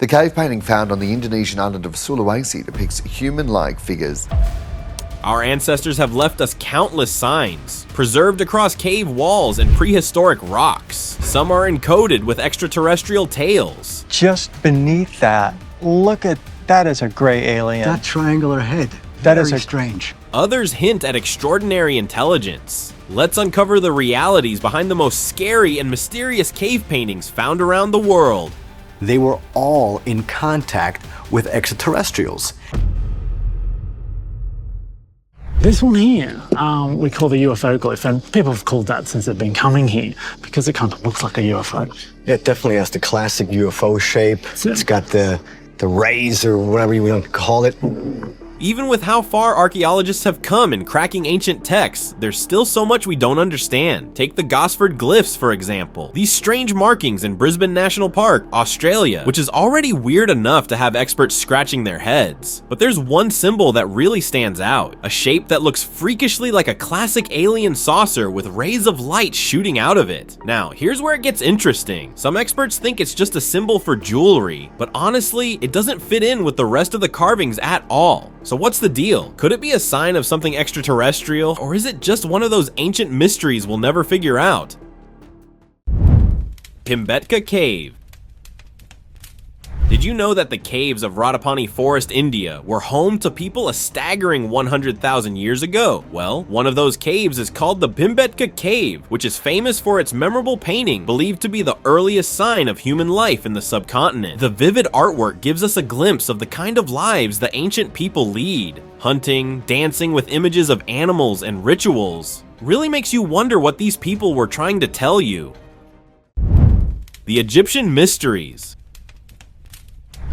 The cave painting found on the Indonesian island of Sulawesi depicts human-like figures. Our ancestors have left us countless signs, preserved across cave walls and prehistoric rocks. Some are encoded with extraterrestrial tales. Just beneath that, look at that is a gray alien. That triangular head, That very is strange. Others hint at extraordinary intelligence. Let's uncover the realities behind the most scary and mysterious cave paintings found around the world. They were all in contact with extraterrestrials. This one here, we call the UFO glyph, and people have called that since they've been coming here because it kind of looks like a UFO. It definitely has the classic UFO shape. It's got the rays or whatever you want to call it. Even with how far archaeologists have come in cracking ancient texts, there's still so much we don't understand. Take the Gosford glyphs, for example. These strange markings in Brisbane National Park, Australia, which is already weird enough to have experts scratching their heads. But there's one symbol that really stands out, a shape that looks freakishly like a classic alien saucer with rays of light shooting out of it. Now, here's where it gets interesting. Some experts think it's just a symbol for jewelry, but honestly, it doesn't fit in with the rest of the carvings at all. So what's the deal? Could it be a sign of something extraterrestrial, or is it just one of those ancient mysteries we'll never figure out? Pimbetka Cave. Did you know that the caves of Ratapani Forest, India were home to people a staggering 100,000 years ago? Well, one of those caves is called the Pimbetka Cave, which is famous for its memorable painting believed to be the earliest sign of human life in the subcontinent. The vivid artwork gives us a glimpse of the kind of lives the ancient people lead. Hunting, dancing with images of animals and rituals. Really makes you wonder what these people were trying to tell you. The Egyptian Mysteries.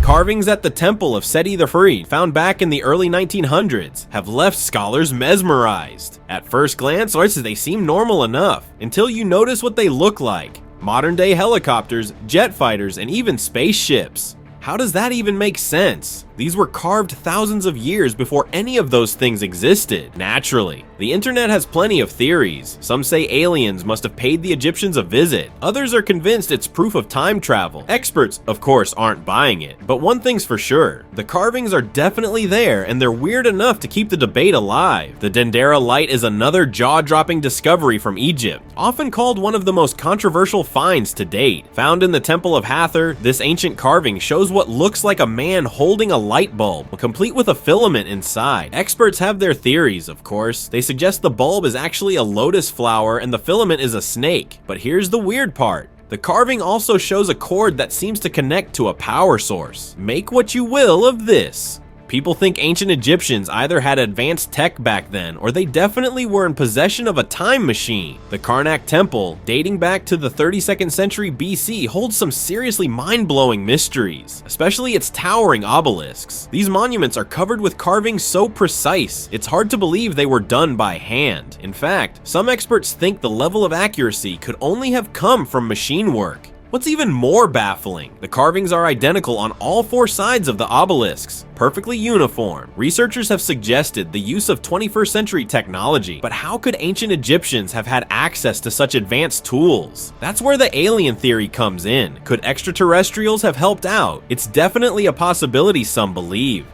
Carvings at the Temple of Seti III, found back in the early 1900s, have left scholars mesmerized. At first glance, they seem normal enough, until you notice what they look like. Modern-day helicopters, jet fighters, and even spaceships. How does that even make sense? These were carved thousands of years before any of those things existed. Naturally, the internet has plenty of theories. Some say aliens must have paid the Egyptians a visit. Others are convinced it's proof of time travel. Experts, of course, aren't buying it. But one thing's for sure, the carvings are definitely there, and they're weird enough to keep the debate alive. The Dendera light is another jaw-dropping discovery from Egypt, often called one of the most controversial finds to date. Found in the Temple of Hathor, this ancient carving shows what looks like a man holding a light bulb, complete with a filament inside. Experts have their theories, of course. They suggest the bulb is actually a lotus flower and the filament is a snake. But here's the weird part. The carving also shows a cord that seems to connect to a power source. Make what you will of this. People think ancient Egyptians either had advanced tech back then, or they definitely were in possession of a time machine. The Karnak Temple, dating back to the 32nd century BC, holds some seriously mind-blowing mysteries, especially its towering obelisks. These monuments are covered with carvings so precise, it's hard to believe they were done by hand. In fact, some experts think the level of accuracy could only have come from machine work. What's even more baffling, the carvings are identical on all four sides of the obelisks, perfectly uniform. Researchers have suggested the use of 21st century technology, but how could ancient Egyptians have had access to such advanced tools? That's where the alien theory comes in. Could extraterrestrials have helped out? It's definitely a possibility, some believe.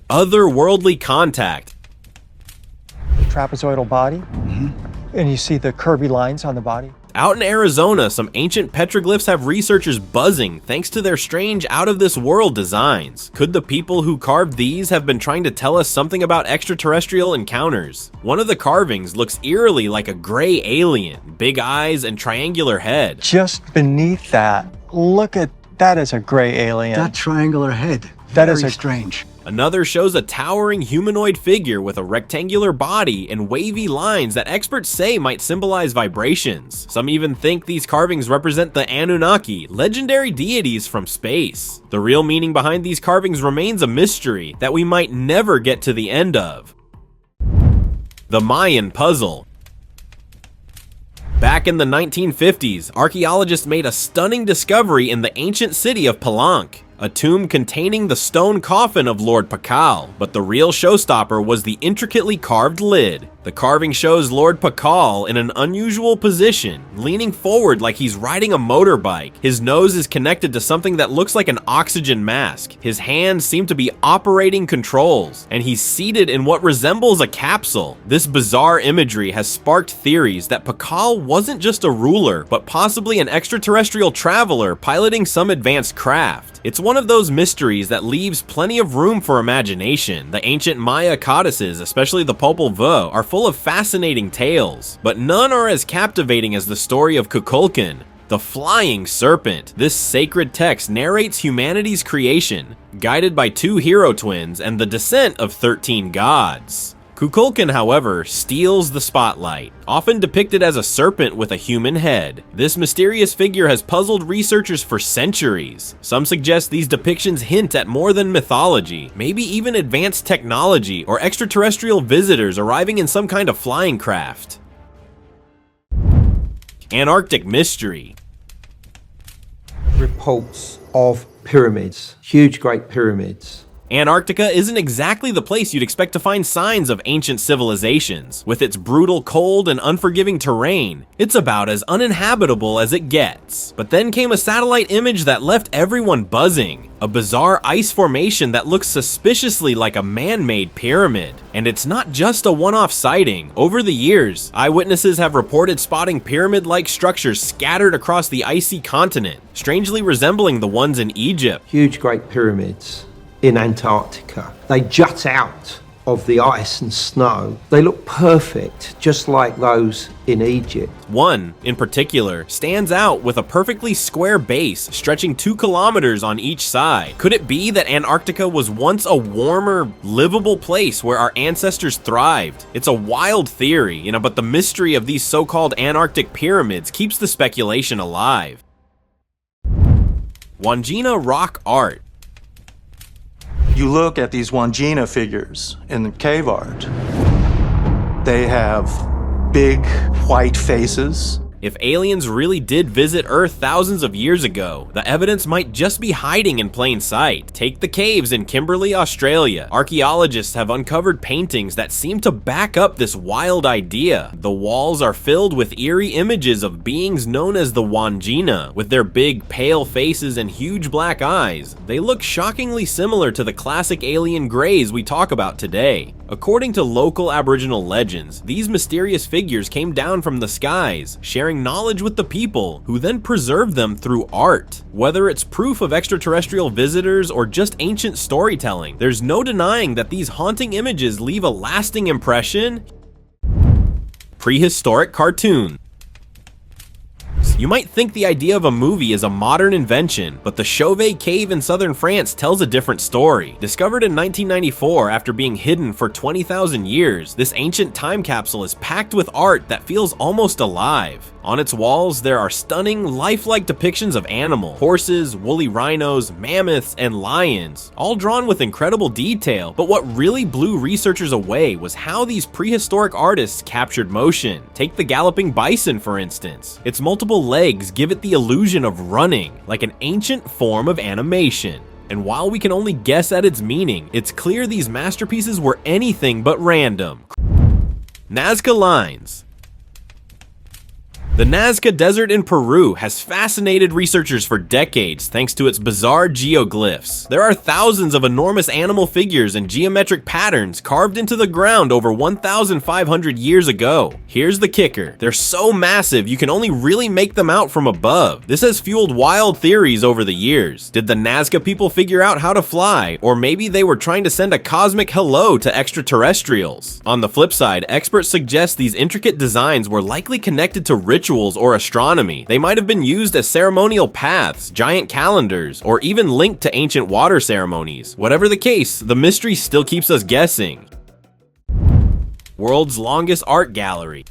Otherworldly contact. Trapezoidal body, and you see the curvy lines on the body. Out in Arizona, some ancient petroglyphs have researchers buzzing thanks to their strange out-of-this-world designs. Could the people who carved these have been trying to tell us something about extraterrestrial encounters? One of the carvings looks eerily like a gray alien, big eyes and triangular head. Just beneath that, look at that is a gray alien. That triangular head, That is very a- strange. Another shows a towering humanoid figure with a rectangular body and wavy lines that experts say might symbolize vibrations. Some even think these carvings represent the Anunnaki, legendary deities from space. The real meaning behind these carvings remains a mystery that we might never get to the end of. The Mayan Puzzle. Back in the 1950s, archaeologists made a stunning discovery in the ancient city of Palenque, a tomb containing the stone coffin of Lord Pakal, but the real showstopper was the intricately carved lid. The carving shows Lord Pakal in an unusual position, leaning forward like he's riding a motorbike. His nose is connected to something that looks like an oxygen mask. His hands seem to be operating controls, and he's seated in what resembles a capsule. This bizarre imagery has sparked theories that Pakal wasn't just a ruler, but possibly an extraterrestrial traveler piloting some advanced craft. It's one of those mysteries that leaves plenty of room for imagination. The ancient Maya codices, especially the Popol Vuh, are full of fascinating tales, but none are as captivating as the story of Kukulkan, the flying serpent. This sacred text narrates humanity's creation, guided by two hero twins and the descent of 13 gods. Kukulkan, however, steals the spotlight. Often depicted as a serpent with a human head, this mysterious figure has puzzled researchers for centuries. Some suggest these depictions hint at more than mythology, maybe even advanced technology or extraterrestrial visitors arriving in some kind of flying craft. Antarctic mystery. Reports of pyramids, huge great pyramids. Antarctica isn't exactly the place you'd expect to find signs of ancient civilizations. With its brutal cold and unforgiving terrain, it's about as uninhabitable as it gets. But then came a satellite image that left everyone buzzing. A bizarre ice formation that looks suspiciously like a man-made pyramid. And it's not just a one-off sighting. Over the years, eyewitnesses have reported spotting pyramid-like structures scattered across the icy continent, strangely resembling the ones in Egypt. Huge great pyramids in Antarctica. They jut out of the ice and snow. They look perfect, just like those in Egypt. One, in particular, stands out with a perfectly square base stretching 2 kilometers on each side. Could it be that Antarctica was once a warmer, livable place where our ancestors thrived? It's a wild theory, but the mystery of these so-called Antarctic pyramids keeps the speculation alive. Wanina Rock Art. You look at these Wanina figures in the cave art. They have big white faces. If aliens really did visit Earth thousands of years ago, the evidence might just be hiding in plain sight. Take the caves in Kimberley, Australia. Archaeologists have uncovered paintings that seem to back up this wild idea. The walls are filled with eerie images of beings known as the Wanjina. With their big, pale faces and huge black eyes, they look shockingly similar to the classic alien greys we talk about today. According to local Aboriginal legends, these mysterious figures came down from the skies, sharing knowledge with the people, who then preserved them through art. Whether it's proof of extraterrestrial visitors or just ancient storytelling, there's no denying that these haunting images leave a lasting impression. Prehistoric Cartoon. You might think the idea of a movie is a modern invention, but the Chauvet Cave in southern France tells a different story. Discovered in 1994 after being hidden for 20,000 years, this ancient time capsule is packed with art that feels almost alive. On its walls, there are stunning, lifelike depictions of animals: horses, woolly rhinos, mammoths, and lions, all drawn with incredible detail. But what really blew researchers away was how these prehistoric artists captured motion. Take the galloping bison, for instance. Its multiple legs give it the illusion of running, like an ancient form of animation. And while we can only guess at its meaning, it's clear these masterpieces were anything but random. NASKA Lines. The Nazca Desert in Peru has fascinated researchers for decades thanks to its bizarre geoglyphs. There are thousands of enormous animal figures and geometric patterns carved into the ground over 1,500 years ago. Here's the kicker: they're so massive you can only really make them out from above. This has fueled wild theories over the years. Did the Nazca people figure out how to fly? Or maybe they were trying to send a cosmic hello to extraterrestrials? On the flip side, experts suggest these intricate designs were likely connected to rituals or astronomy. They might have been used as ceremonial paths, giant calendars, or even linked to ancient water ceremonies. Whatever the case, the mystery still keeps us guessing. World's longest art gallery.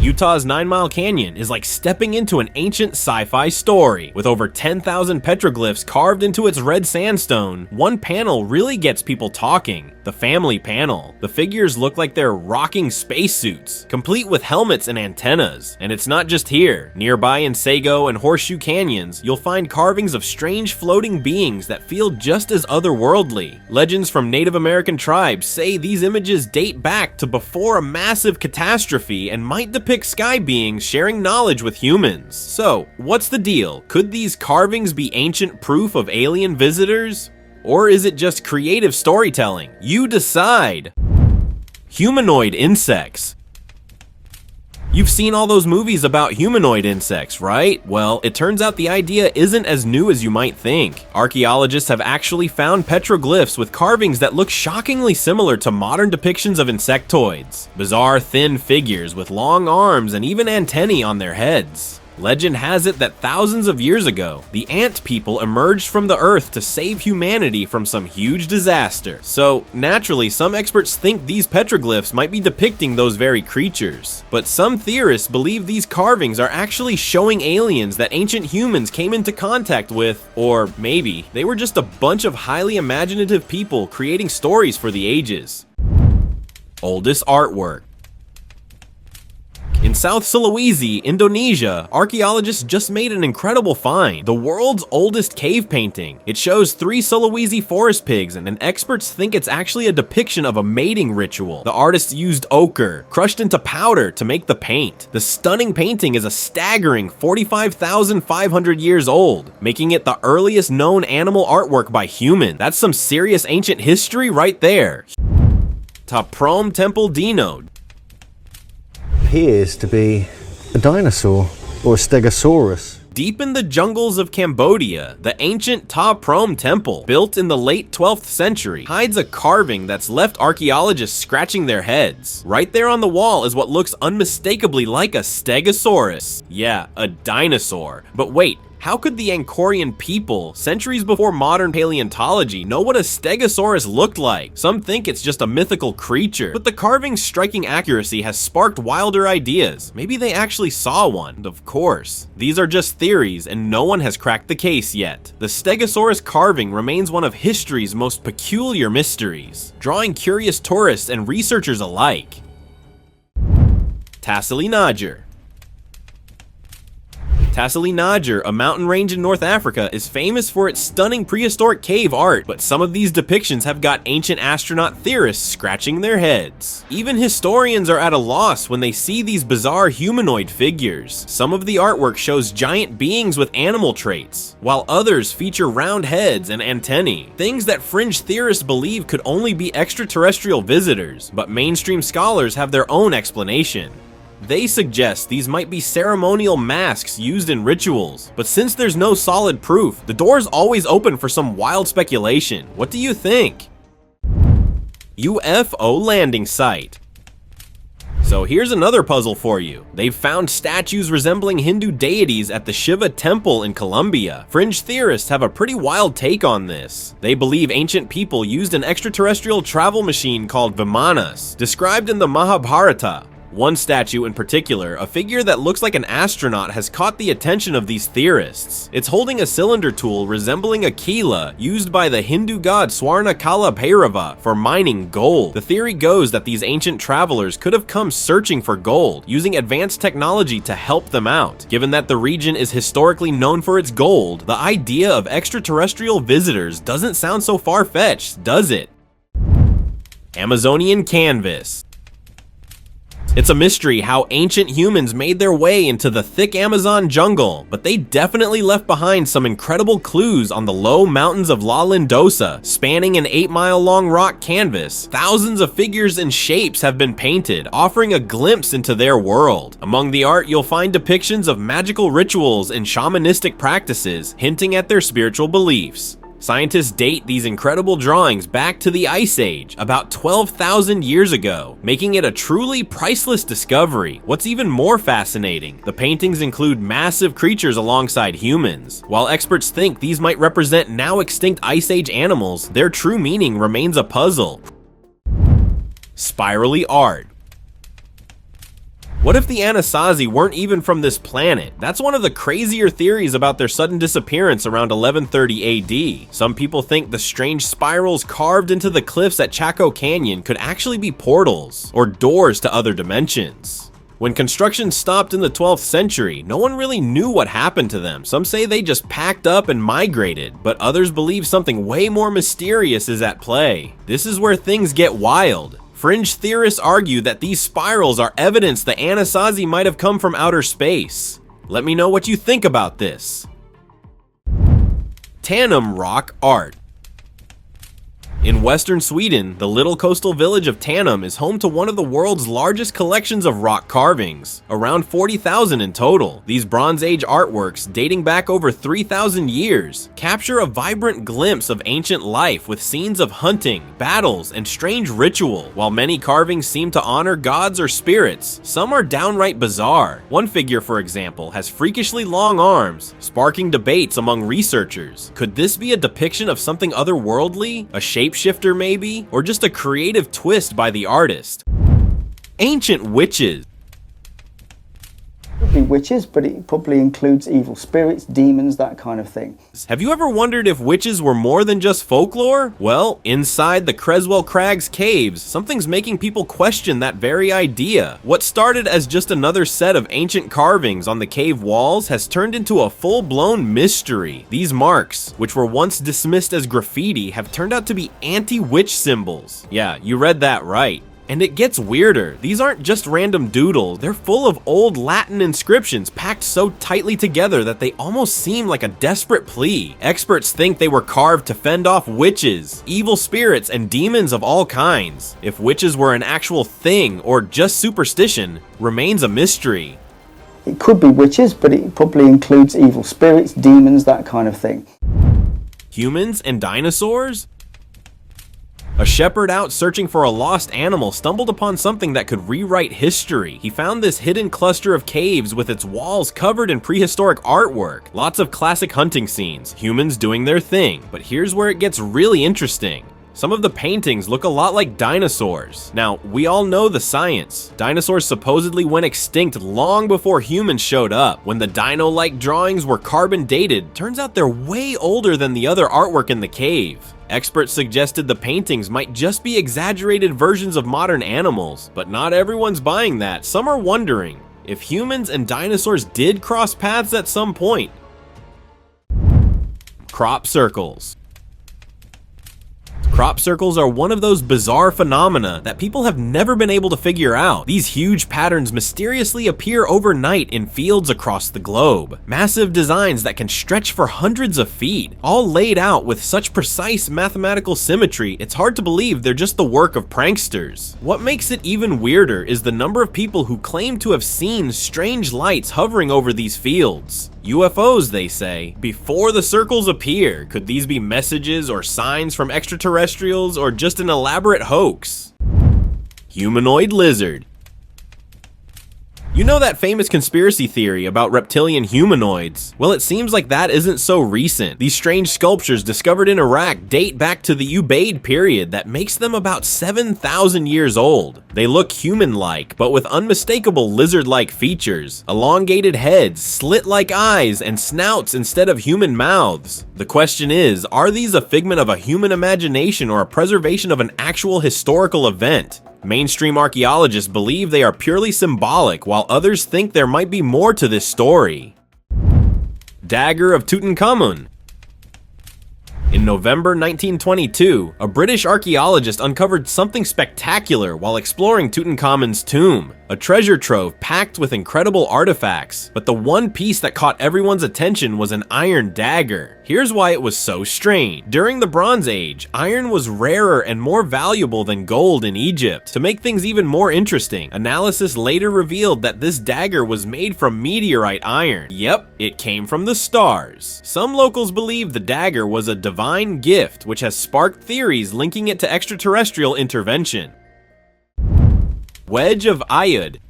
Utah's 9 Mile Canyon is like stepping into an ancient sci-fi story. With over 10,000 petroglyphs carved into its red sandstone, one panel really gets people talking. The family panel. The figures look like they're rocking spacesuits, complete with helmets and antennas. And it's not just here. Nearby in Sago and Horseshoe Canyons, you'll find carvings of strange floating beings that feel just as otherworldly. Legends from Native American tribes say these images date back to before a massive catastrophe and might depict sky beings sharing knowledge with humans. So, what's the deal? Could these carvings be ancient proof of alien visitors? Or is it just creative storytelling? You decide. Humanoid insects. You've seen all those movies about humanoid insects, right? Well, it turns out the idea isn't as new as you might think. Archaeologists have actually found petroglyphs with carvings that look shockingly similar to modern depictions of insectoids. Bizarre thin figures with long arms and even antennae on their heads. Legend has it that thousands of years ago, the ant people emerged from the earth to save humanity from some huge disaster. So, naturally, some experts think these petroglyphs might be depicting those very creatures. But some theorists believe these carvings are actually showing aliens that ancient humans came into contact with, or maybe they were just a bunch of highly imaginative people creating stories for the ages. Oldest artwork. In South Sulawesi, Indonesia, archaeologists just made an incredible find, the world's oldest cave painting. It shows 3 Sulawesi forest pigs, and experts think it's actually a depiction of a mating ritual. The artists used ochre, crushed into powder, to make the paint. The stunning painting is a staggering 45,500 years old, making it the earliest known animal artwork by human. That's some serious ancient history right there. Tanum Temple Dino. Appears to be a dinosaur or a stegosaurus. Deep in the jungles of Cambodia, the ancient Tanum Temple, built in the late 12th century, hides a carving that's left archaeologists scratching their heads. Right there on the wall is what looks unmistakably like a stegosaurus. Yeah, a dinosaur. But wait, how could the Angkorian people, centuries before modern paleontology, know what a stegosaurus looked like? Some think it's just a mythical creature, but the carving's striking accuracy has sparked wilder ideas. Maybe they actually saw one. Of course. These are just theories, and no one has cracked the case yet. The stegosaurus carving remains one of history's most peculiar mysteries, drawing curious tourists and researchers alike. Tasselner. Tasselner, a mountain range in North Africa, is famous for its stunning prehistoric cave art, but some of these depictions have got ancient astronaut theorists scratching their heads. Even historians are at a loss when they see these bizarre humanoid figures. Some of the artwork shows giant beings with animal traits, while others feature round heads and antennae, things that fringe theorists believe could only be extraterrestrial visitors, but mainstream scholars have their own explanation. They suggest these might be ceremonial masks used in rituals, but since there's no solid proof, the door's always open for some wild speculation. What do you think? UFO landing site. So here's another puzzle for you. They've found statues resembling Hindu deities at the Shiva Temple in Colombia. Fringe theorists have a pretty wild take on this. They believe ancient people used an extraterrestrial travel machine called Vimanas, described in the Mahabharata. One statue in particular, a figure that looks like an astronaut, has caught the attention of these theorists. It's holding a cylinder tool resembling a kila used by the Hindu god Swarnakala Bhairava for mining gold. The theory goes that these ancient travelers could have come searching for gold, using advanced technology to help them out. Given that the region is historically known for its gold, the idea of extraterrestrial visitors doesn't sound so far-fetched, does it? Amazonian canvas. It's a mystery how ancient humans made their way into the thick Amazon jungle, but they definitely left behind some incredible clues on the low mountains of La Lindosa. Spanning an 8-mile-long rock canvas, thousands of figures and shapes have been painted, offering a glimpse into their world. Among the art, you'll find depictions of magical rituals and shamanistic practices, hinting at their spiritual beliefs. Scientists date these incredible drawings back to the Ice Age, about 12,000 years ago, making it a truly priceless discovery. What's even more fascinating, the paintings include massive creatures alongside humans. While experts think these might represent now extinct Ice Age animals, their true meaning remains a puzzle. Spiraly Art. What if the Anasazi weren't even from this planet? That's one of the crazier theories about their sudden disappearance around 1130 AD. Some people think the strange spirals carved into the cliffs at Chaco Canyon could actually be portals, or doors to other dimensions. When construction stopped in the 12th century, no one really knew what happened to them. Some say they just packed up and migrated, but others believe something way more mysterious is at play. This is where things get wild. Fringe theorists argue that these spirals are evidence the Anasazi might have come from outer space. Let me know what you think about this. Tanum Rock Art. In western Sweden, the little coastal village of Tanum is home to one of the world's largest collections of rock carvings, around 40,000 in total. These Bronze Age artworks, dating back over 3,000 years, capture a vibrant glimpse of ancient life with scenes of hunting, battles, and strange ritual. While many carvings seem to honor gods or spirits, some are downright bizarre. One figure, for example, has freakishly long arms, sparking debates among researchers. Could this be a depiction of something otherworldly? A shapeshifter maybe? Or just a creative twist by the artist? Ancient witches. Could be witches, but it probably includes evil spirits, demons, that kind of thing. Have you ever wondered if witches were more than just folklore? Well, inside the Creswell Crags caves, something's making people question that very idea. What started as just another set of ancient carvings on the cave walls has turned into a full-blown mystery. These marks, which were once dismissed as graffiti, have turned out to be anti-witch symbols. Yeah, you read that right. And it gets weirder. These aren't just random doodles, they're full of old Latin inscriptions packed so tightly together that they almost seem like a desperate plea. Experts think they were carved to fend off witches, evil spirits, and demons of all kinds. If witches were an actual thing or just superstition remains a mystery. It could be witches, but it probably includes evil spirits, demons, that kind of thing. Humans and dinosaurs? A shepherd out searching for a lost animal stumbled upon something that could rewrite history. He found this hidden cluster of caves with its walls covered in prehistoric artwork. Lots of classic hunting scenes, humans doing their thing. But here's where it gets really interesting. Some of the paintings look a lot like dinosaurs. Now, we all know the science. Dinosaurs supposedly went extinct long before humans showed up. When the dino-like drawings were carbon dated, turns out they're way older than the other artwork in the cave. Experts suggested the paintings might just be exaggerated versions of modern animals, but not everyone's buying that. Some are wondering if humans and dinosaurs did cross paths at some point. Crop circles. Crop circles are one of those bizarre phenomena that people have never been able to figure out. These huge patterns mysteriously appear overnight in fields across the globe. Massive designs that can stretch for hundreds of feet, all laid out with such precise mathematical symmetry, it's hard to believe they're just the work of pranksters. What makes it even weirder is the number of people who claim to have seen strange lights hovering over these fields. UFOs, they say. Before the circles appear, could these be messages or signs from extraterrestrials or just an elaborate hoax? Humanoid lizard. You know that famous conspiracy theory about reptilian humanoids? Well, it seems like that isn't so recent. These strange sculptures discovered in Iraq date back to the Ubaid period that makes them about 7,000 years old. They look human-like, but with unmistakable lizard-like features. Elongated heads, slit-like eyes, and snouts instead of human mouths. The question is, are these a figment of a human imagination or a preservation of an actual historical event? Mainstream archaeologists believe they are purely symbolic, while others think there might be more to this story. Dagger of Tutankhamun. In November 1922, a British archaeologist uncovered something spectacular while exploring Tutankhamun's tomb, a treasure trove packed with incredible artifacts. But the one piece that caught everyone's attention was an iron dagger. Here's why it was so strange. During the Bronze Age, iron was rarer and more valuable than gold in Egypt. To make things even more interesting, analysis later revealed that this dagger was made from meteorite iron. Yep, it came from the stars. Some locals believe the dagger was a divine gift, which has sparked theories linking it to extraterrestrial intervention. Wedge of Aid.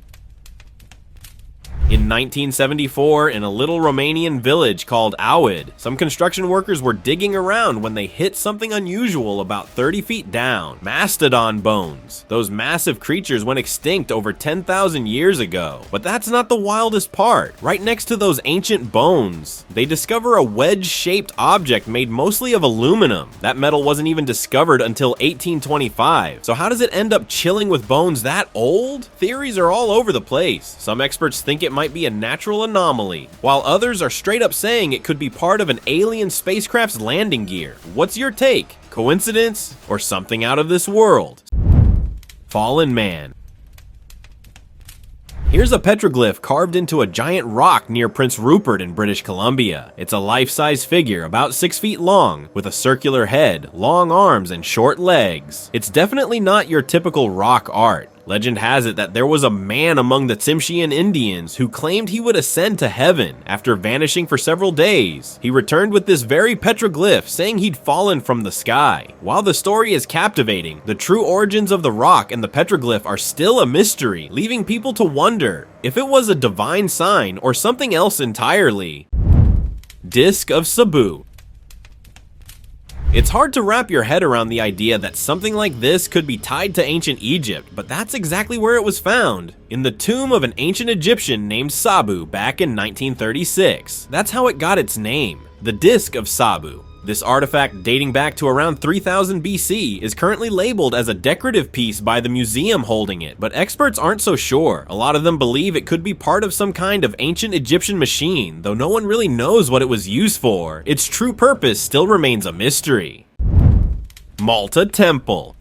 In In 1974, in a little Romanian village called Aud, some construction workers were digging around when they hit something unusual about 30 feet down. Mastodon bones. Those massive creatures went extinct over 10,000 years ago. But that's not the wildest part. Right next to those ancient bones, they discover a wedge-shaped object made mostly of aluminum. That metal wasn't even discovered until 1825. So how does it end up chilling with bones that old? Theories are all over the place. Some experts think it might be a natural anomaly, while others are straight up saying it could be part of an alien spacecraft's landing gear. What's your take? Coincidence or something out of this world? Fallen man. Here's a petroglyph carved into a giant rock near Prince Rupert in British Columbia. It's a life-size figure about 6 feet long, with a circular head, long arms, and short legs. It's definitely not your typical rock art. Legend has it that there was a man among the Tsimshian Indians who claimed he would ascend to heaven after vanishing for several days. He returned with this very petroglyph, saying he'd fallen from the sky. While the story is captivating, the true origins of the rock and the petroglyph are still a mystery, leaving people to wonder if it was a divine sign or something else entirely. Disc of Sabu. It's hard to wrap your head around the idea that something like this could be tied to ancient Egypt, but that's exactly where it was found. In the tomb of an ancient Egyptian named Sabu back in 1936. That's how it got its name, the Disc of Sabu. This artifact, dating back to around 3000 BC, is currently labeled as a decorative piece by the museum holding it, but experts aren't so sure. A lot of them believe it could be part of some kind of ancient Egyptian machine, though no one really knows what it was used for. Its true purpose still remains a mystery. Malta Temple.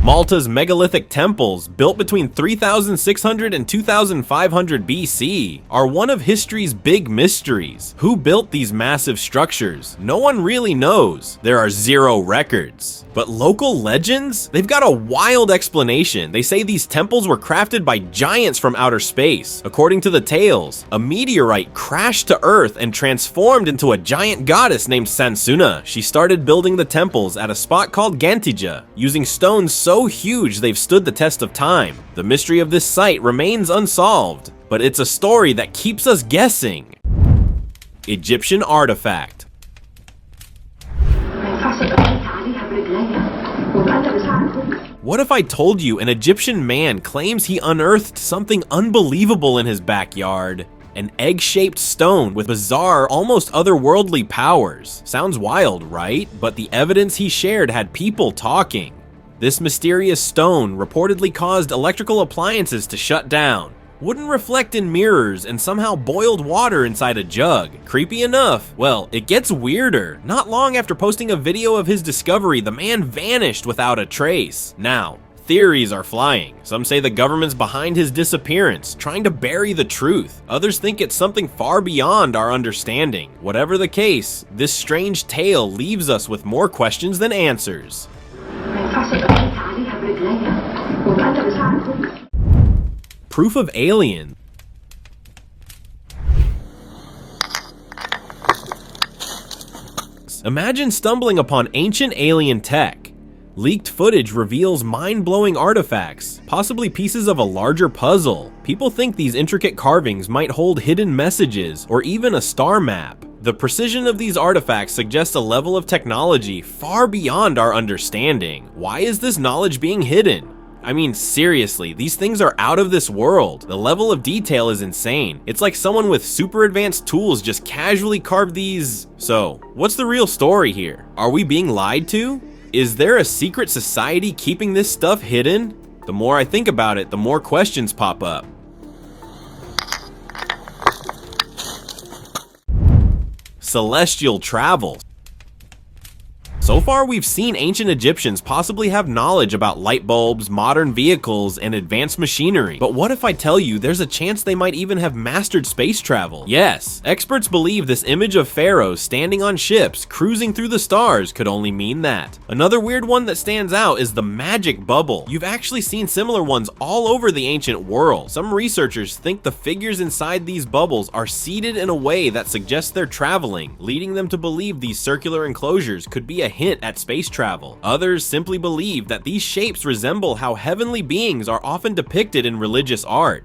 Malta's megalithic temples, built between 3600 and 2500 BC, are one of history's big mysteries. Who built these massive structures? No one really knows. There are 0 records. But local legends? They've got a wild explanation. They say these temples were crafted by giants from outer space. According to the tales, a meteorite crashed to Earth and transformed into a giant goddess named Sansuna. She started building the temples at a spot called Gantija, using stones so huge they've stood the test of time. The mystery of this site remains unsolved, but it's a story that keeps us guessing. Egyptian artifact. What if I told you an Egyptian man claims he unearthed something unbelievable in his backyard? An egg-shaped stone with bizarre, almost otherworldly powers. Sounds wild, right? But the evidence he shared had people talking. This mysterious stone reportedly caused electrical appliances to shut down, wouldn't reflect in mirrors, and somehow boiled water inside a jug. Creepy enough? Well, it gets weirder. Not long after posting a video of his discovery, the man vanished without a trace. Now, theories are flying. Some say the government's behind his disappearance, trying to bury the truth. Others think it's something far beyond our understanding. Whatever the case, this strange tale leaves us with more questions than answers. Proof of alien. Imagine stumbling upon ancient alien tech. Leaked footage reveals mind-blowing artifacts, possibly pieces of a larger puzzle. People think these intricate carvings might hold hidden messages or even a star map. The precision of these artifacts suggests a level of technology far beyond our understanding. Why is this knowledge being hidden? I mean, seriously, these things are out of this world. The level of detail is insane. It's like someone with super advanced tools just casually carved these. So, what's the real story here? Are we being lied to? Is there a secret society keeping this stuff hidden? The more I think about it, the more questions pop up. Celestial travel. So far, we've seen ancient Egyptians possibly have knowledge about light bulbs, modern vehicles, and advanced machinery. But what if I tell you there's a chance they might even have mastered space travel? Yes, experts believe this image of pharaohs standing on ships, cruising through the stars could only mean that. Another weird one that stands out is the magic bubble. You've actually seen similar ones all over the ancient world. Some researchers think the figures inside these bubbles are seated in a way that suggests they're traveling, leading them to believe these circular enclosures could be a hint at space travel. Others simply believe that these shapes resemble how heavenly beings are often depicted in religious art.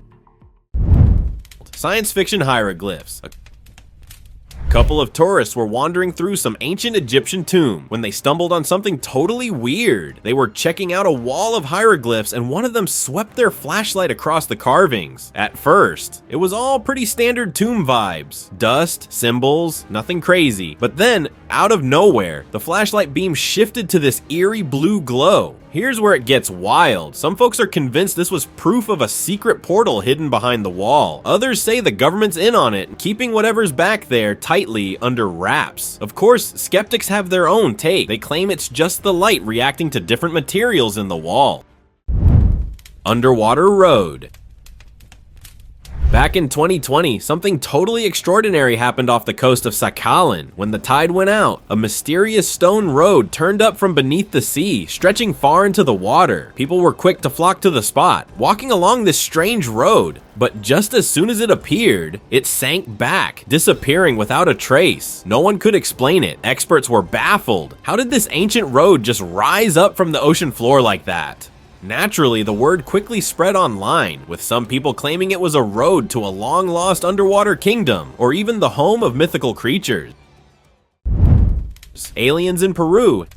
Science fiction hieroglyphs. A couple of tourists were wandering through some ancient Egyptian tomb when they stumbled on something totally weird. They were checking out a wall of hieroglyphs and one of them swept their flashlight across the carvings. At first, it was all pretty standard tomb vibes. Dust, symbols, nothing crazy. But then, out of nowhere, the flashlight beam shifted to this eerie blue glow. Here's where it gets wild. Some folks are convinced this was proof of a secret portal hidden behind the wall. Others say the government's in on it, keeping whatever's back there tightly under wraps. Of course, skeptics have their own take. They claim it's just the light reacting to different materials in the wall. Underwater road. Back in 2020, something totally extraordinary happened off the coast of Sakhalin. When the tide went out, a mysterious stone road turned up from beneath the sea, stretching far into the water. People were quick to flock to the spot, walking along this strange road. But just as soon as it appeared, it sank back, disappearing without a trace. No one could explain it. Experts were baffled. How did this ancient road just rise up from the ocean floor like that? Naturally, the word quickly spread online, with some people claiming it was a road to a long-lost underwater kingdom, or even the home of mythical creatures. Aliens in Peru.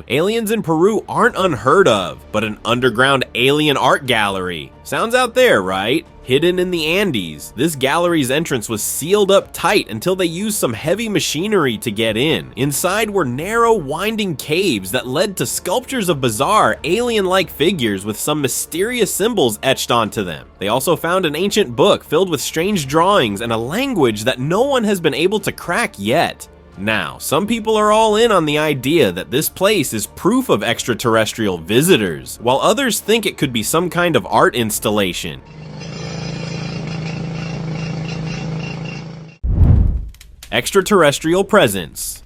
Aliens in Peru aren't unheard of, but an underground alien art gallery. Sounds out there, right? Hidden in the Andes, this gallery's entrance was sealed up tight until they used some heavy machinery to get in. Inside were narrow, winding caves that led to sculptures of bizarre, alien-like figures with some mysterious symbols etched onto them. They also found an ancient book filled with strange drawings and a language that no one has been able to crack yet. Now, some people are all in on the idea that this place is proof of extraterrestrial visitors, while others think it could be some kind of art installation. Extraterrestrial presence.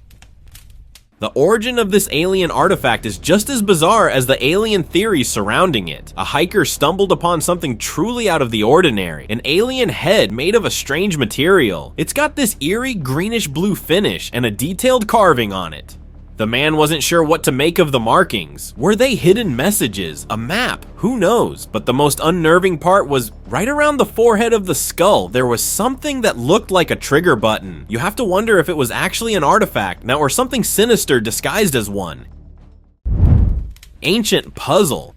The origin of this alien artifact is just as bizarre as the alien theories surrounding it. A hiker stumbled upon something truly out of the ordinary, an alien head made of a strange material. It's got this eerie greenish blue finish and a detailed carving on it. The man wasn't sure what to make of the markings. Were they hidden messages? A map? Who knows? But the most unnerving part was right around the forehead of the skull, there was something that looked like a trigger button. You have to wonder if it was actually an artifact now or something sinister disguised as one. Ancient puzzle.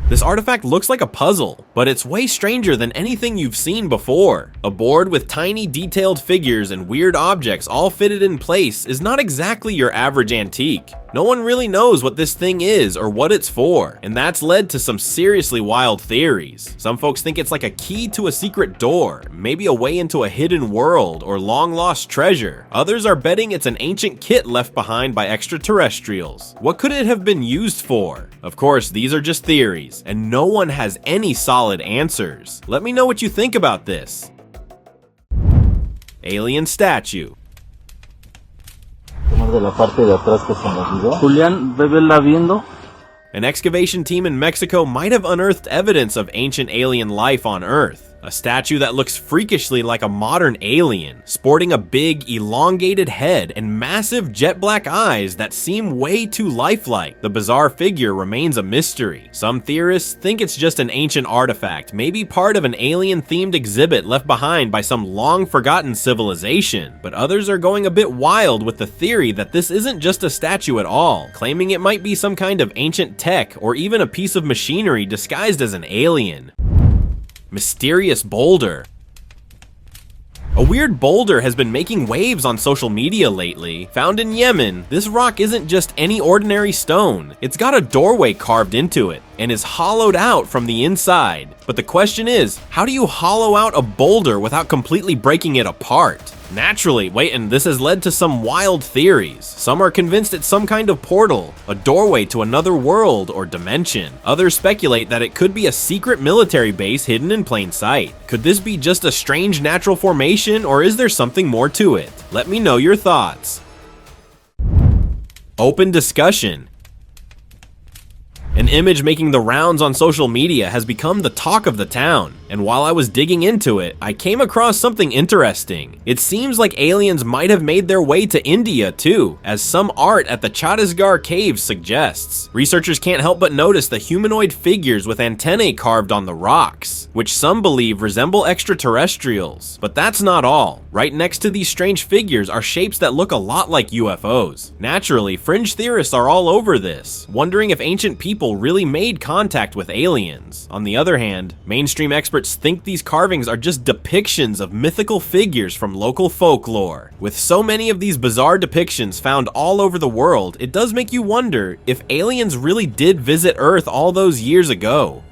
This artifact looks like a puzzle, but it's way stranger than anything you've seen before. A board with tiny detailed figures and weird objects all fitted in place is not exactly your average antique. No one really knows what this thing is or what it's for, and that's led to some seriously wild theories. Some folks think it's like a key to a secret door, maybe a way into a hidden world or long-lost treasure. Others are betting it's an ancient kit left behind by extraterrestrials. What could it have been used for? Of course, these are just theories, and no one has any solid answers. Let me know what you think about this. Alien statue. An excavation team in Mexico might have unearthed evidence of ancient alien life on Earth. A statue that looks freakishly like a modern alien, sporting a big, elongated head and massive jet black eyes that seem way too lifelike. The bizarre figure remains a mystery. Some theorists think it's just an ancient artifact, maybe part of an alien-themed exhibit left behind by some long-forgotten civilization. But others are going a bit wild with the theory that this isn't just a statue at all, claiming it might be some kind of ancient tech or even a piece of machinery disguised as an alien. Mysterious boulder. A weird boulder has been making waves on social media lately. Found in Yemen, this rock isn't just any ordinary stone. It's got a doorway carved into it and is hollowed out from the inside. But the question is, how do you hollow out a boulder without completely breaking it apart? Naturally, and this has led to some wild theories. Some are convinced it's some kind of portal, a doorway to another world or dimension. Others speculate that it could be a secret military base hidden in plain sight. Could this be just a strange natural formation, or is there something more to it? Let me know your thoughts. Open discussion. An image making the rounds on social media has become the talk of the town. And while I was digging into it, I came across something interesting. It seems like aliens might have made their way to India too, as some art at the Chhattisgarh caves suggests. Researchers can't help but notice the humanoid figures with antennae carved on the rocks, which some believe resemble extraterrestrials. But that's not all. Right next to these strange figures are shapes that look a lot like UFOs. Naturally, fringe theorists are all over this, wondering if ancient people really made contact with aliens. On the other hand, mainstream experts think these carvings are just depictions of mythical figures from local folklore. With so many of these bizarre depictions found all over the world, it does make you wonder if aliens really did visit Earth all those years ago.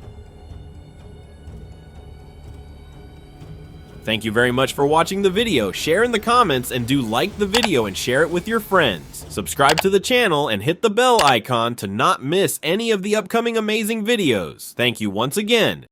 Thank you very much for watching the video. Share in the comments and do like the video and share it with your friends. Subscribe to the channel and hit the bell icon to not miss any of the upcoming amazing videos. Thank you once again.